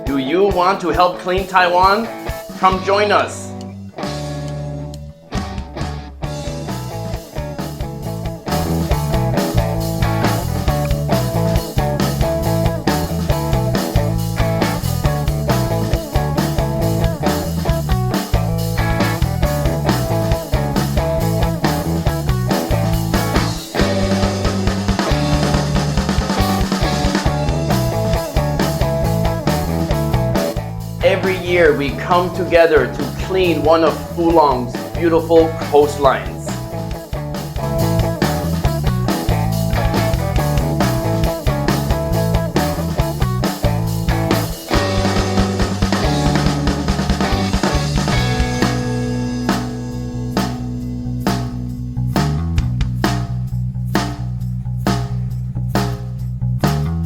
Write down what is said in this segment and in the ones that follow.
Do you want to help clean Taiwan? Come join us. Every year we come together to clean one of Fulong's beautiful coastlines.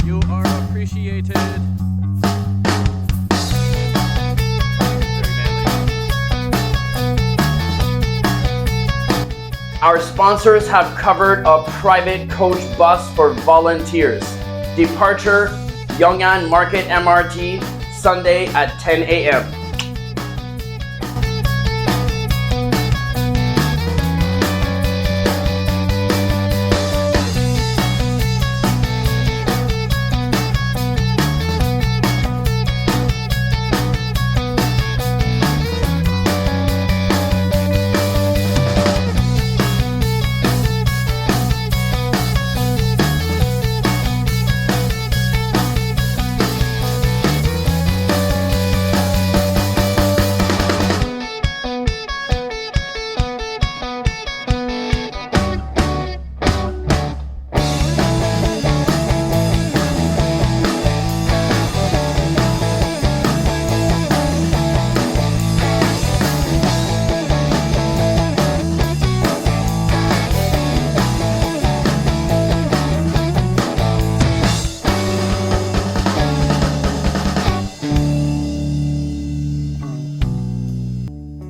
You are appreciated. Our sponsors have covered a private coach bus for volunteers. Departure, Yong'an Market MRT, Sunday at 10 a.m.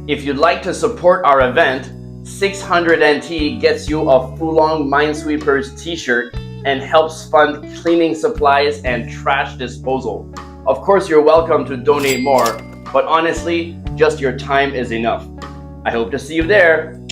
If you'd like to support our event, 600 NT gets you a Fulong Minesweepers t-shirt and helps fund cleaning supplies and trash disposal. Of course, you're welcome to donate more, but honestly, just your time is enough. I hope to see you there.